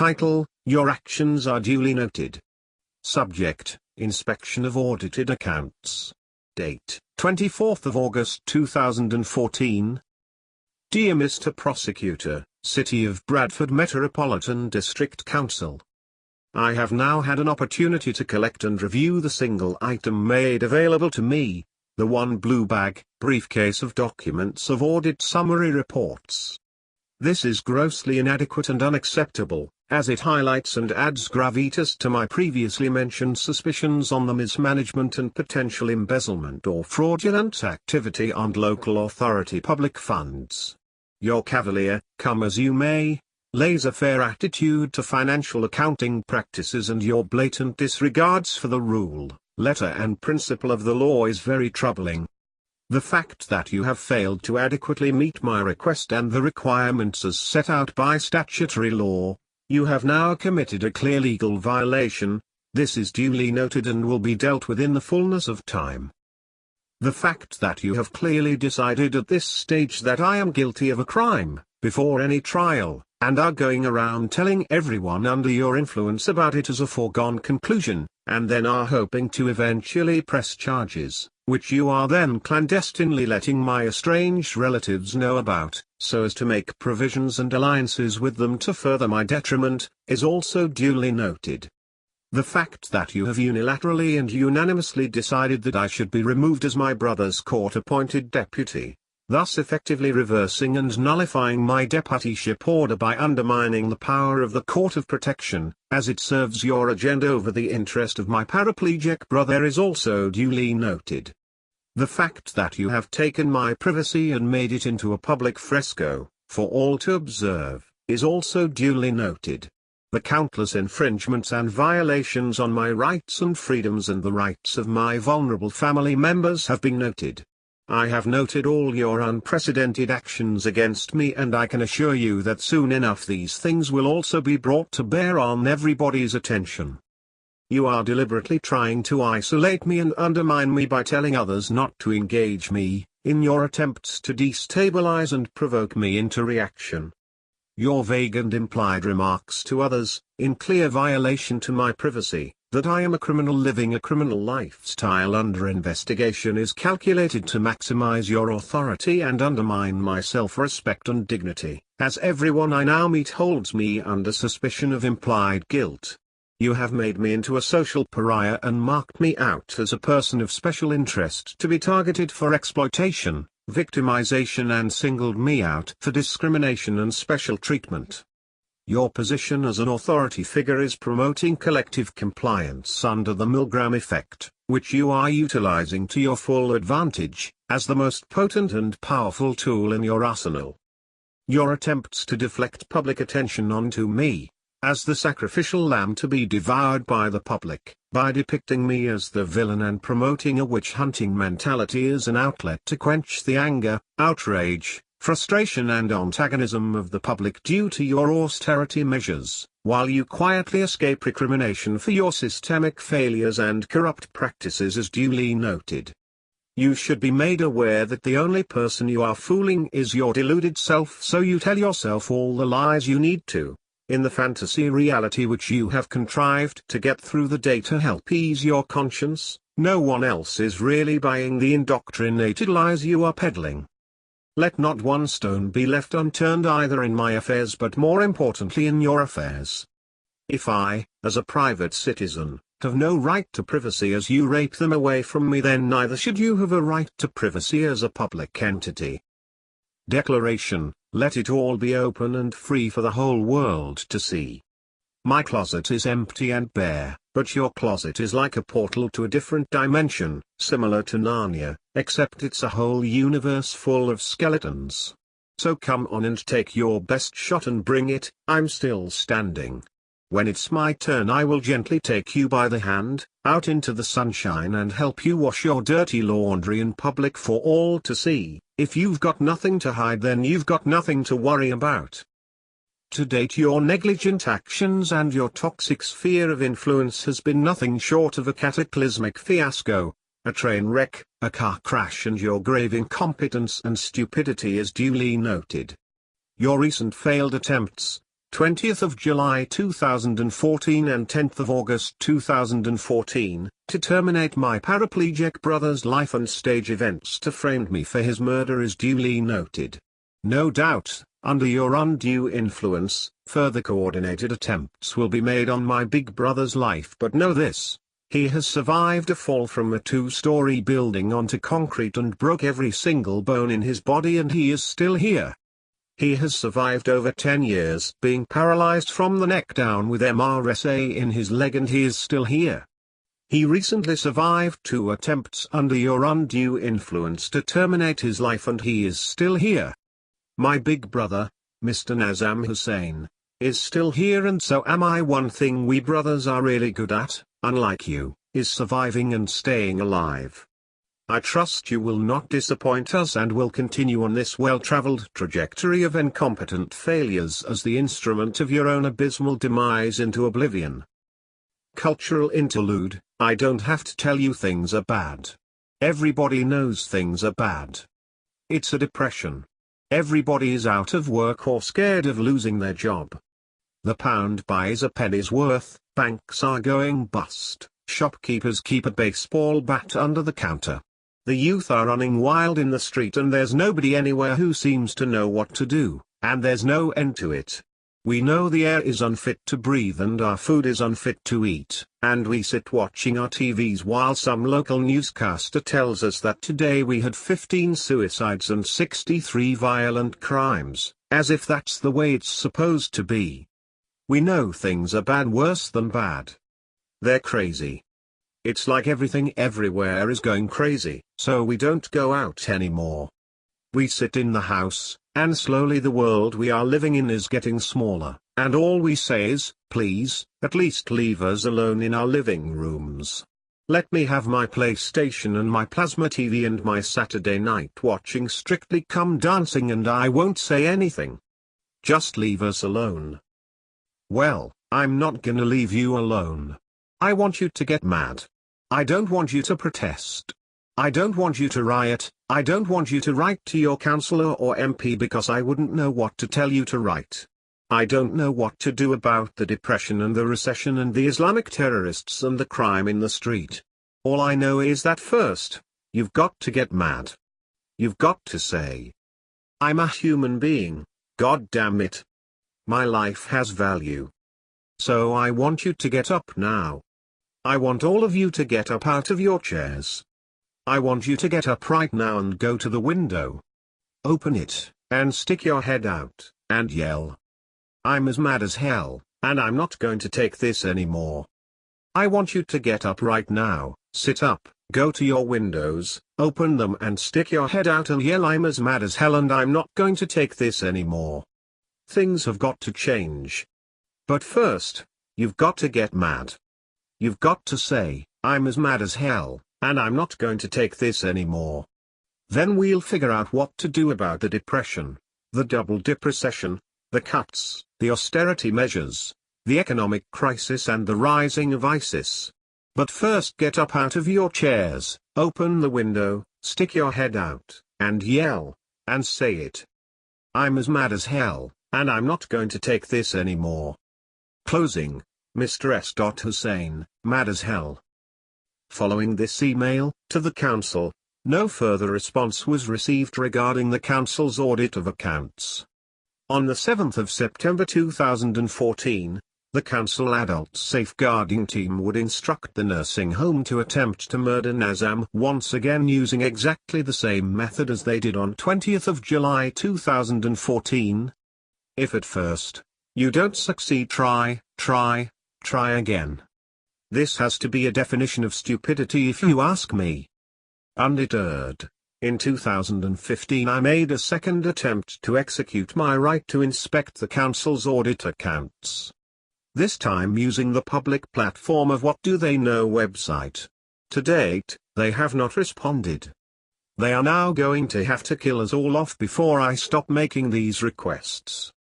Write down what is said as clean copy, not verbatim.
Title: Your actions are duly noted. Subject: Inspection of audited accounts. Date: 24th of August 2014. Dear Mr. Prosecutor, City of Bradford Metropolitan District Council. I have now had an opportunity to collect and review the single item made available to me, the one blue bag, briefcase of documents of audit summary reports. This is grossly inadequate and unacceptable, as it highlights and adds gravitas to my previously mentioned suspicions on the mismanagement and potential embezzlement or fraudulent activity on local authority public funds. Your cavalier, come as you may, laissez-faire attitude to financial accounting practices and your blatant disregards for the rule, letter and principle of the law is very troubling. The fact that you have failed to adequately meet my request and the requirements as set out by statutory law, you have now committed a clear legal violation. This is duly noted and will be dealt with in the fullness of time. The fact that you have clearly decided at this stage that I am guilty of a crime, before any trial, and are going around telling everyone under your influence about it as a foregone conclusion, and then are hoping to eventually press charges, which you are then clandestinely letting my estranged relatives know about, so as to make provisions and alliances with them to further my detriment, is also duly noted. The fact that you have unilaterally and unanimously decided that I should be removed as my brother's court-appointed deputy, thus effectively reversing and nullifying my deputyship order by undermining the power of the Court of Protection, as it serves your agenda over the interest of my paraplegic brother, is also duly noted. The fact that you have taken my privacy and made it into a public fresco, for all to observe, is also duly noted. The countless infringements and violations on my rights and freedoms and the rights of my vulnerable family members have been noted. I have noted all your unprecedented actions against me, and I can assure you that soon enough these things will also be brought to bear on everybody's attention. You are deliberately trying to isolate me and undermine me by telling others not to engage me, in your attempts to destabilize and provoke me into reaction. Your vague and implied remarks to others, in clear violation to my privacy, that I am a criminal living a criminal lifestyle under investigation, is calculated to maximize your authority and undermine my self-respect and dignity, as everyone I now meet holds me under suspicion of implied guilt. You have made me into a social pariah and marked me out as a person of special interest to be targeted for exploitation, victimization, and singled me out for discrimination and special treatment. Your position as an authority figure is promoting collective compliance under the Milgram effect, which you are utilizing to your full advantage, as the most potent and powerful tool in your arsenal. Your attempts to deflect public attention onto me, as the sacrificial lamb to be devoured by the public, by depicting me as the villain and promoting a witch-hunting mentality as an outlet to quench the anger, outrage, frustration and antagonism of the public due to your austerity measures, while you quietly escape recrimination for your systemic failures and corrupt practices, is duly noted. You should be made aware that the only person you are fooling is your deluded self, so you tell yourself all the lies you need to, in the fantasy reality which you have contrived to get through the day to help ease your conscience. No one else is really buying the indoctrinated lies you are peddling. Let not one stone be left unturned either in my affairs, but more importantly in your affairs. If I, as a private citizen, have no right to privacy as you rape them away from me, then neither should you have a right to privacy as a public entity. Declaration: let it all be open and free for the whole world to see. My closet is empty and bare, but your closet is like a portal to a different dimension, similar to Narnia, except it's a whole universe full of skeletons. So come on and take your best shot and bring it. I'm still standing. When it's my turn, I will gently take you by the hand, out into the sunshine and help you wash your dirty laundry in public for all to see. If you've got nothing to hide, then you've got nothing to worry about. To date, your negligent actions and your toxic sphere of influence has been nothing short of a cataclysmic fiasco, a train wreck, a car crash, and your grave incompetence and stupidity is duly noted. Your recent failed attempts, 20th of July 2014 and 10th of August 2014, to terminate my paraplegic brother's life and stage events to frame me for his murder is duly noted. No doubt, under your undue influence, further coordinated attempts will be made on my big brother's life, but know this. He has survived a fall from a 2-story building onto concrete and broke every single bone in his body, and he is still here. He has survived over 10 years being paralyzed from the neck down with MRSA in his leg, and he is still here. He recently survived 2 attempts under your undue influence to terminate his life, and he is still here. My big brother, Mr. Nazam Hussain, is still here, and so am I. One thing we brothers are really good at, unlike you, is surviving and staying alive. I trust you will not disappoint us and will continue on this well-traveled trajectory of incompetent failures as the instrument of your own abysmal demise into oblivion. Cultural interlude. I don't have to tell you things are bad. Everybody knows things are bad. It's a depression. Everybody is out of work or scared of losing their job. The pound buys a penny's worth, banks are going bust, shopkeepers keep a baseball bat under the counter. The youth are running wild in the street, and there's nobody anywhere who seems to know what to do, and there's no end to it. We know the air is unfit to breathe and our food is unfit to eat, and we sit watching our TVs while some local newscaster tells us that today we had 15 suicides and 63 violent crimes, as if that's the way it's supposed to be. We know things are bad, worse than bad. They're crazy. It's like everything everywhere is going crazy, so we don't go out anymore. We sit in the house, and slowly the world we are living in is getting smaller, and all we say is, please, at least leave us alone in our living rooms. Let me have my PlayStation and my plasma TV and my Saturday night watching Strictly Come Dancing, and I won't say anything. Just leave us alone. Well, I'm not gonna leave you alone. I want you to get mad. I don't want you to protest. I don't want you to riot. I don't want you to write to your councillor or MP because I wouldn't know what to tell you to write. I don't know what to do about the depression and the recession and the Islamic terrorists and the crime in the street. All I know is that first, you've got to get mad. You've got to say, I'm a human being, God damn it. My life has value. So I want you to get up now. I want all of you to get up out of your chairs. I want you to get up right now and go to the window. Open it, and stick your head out, and yell. I'm as mad as hell, and I'm not going to take this anymore. I want you to get up right now, sit up, go to your windows, open them and stick your head out and yell, I'm as mad as hell and I'm not going to take this anymore. Things have got to change. But first, you've got to get mad. You've got to say, I'm as mad as hell, and I'm not going to take this anymore. Then we'll figure out what to do about the depression, the double-dip recession, the cuts, the austerity measures, the economic crisis and the rising of ISIS. But first get up out of your chairs, open the window, stick your head out, and yell, and say it. I'm as mad as hell, and I'm not going to take this anymore. Closing, Mr. S. Hussain, mad as hell. Following this email to the council, no further response was received regarding the council's audit of accounts. On the 7th of September 2014, the council adult safeguarding team would instruct the nursing home to attempt to murder Nazam once again using exactly the same method as they did on 20th of July 2014. If at first, you don't succeed, try again. This has to be a definition of stupidity if you ask me. Undeterred, in 2015 I made a second attempt to execute my right to inspect the council's audit accounts. This time using the public platform of What Do They Know website. To date, they have not responded. They are now going to have to kill us all off before I stop making these requests.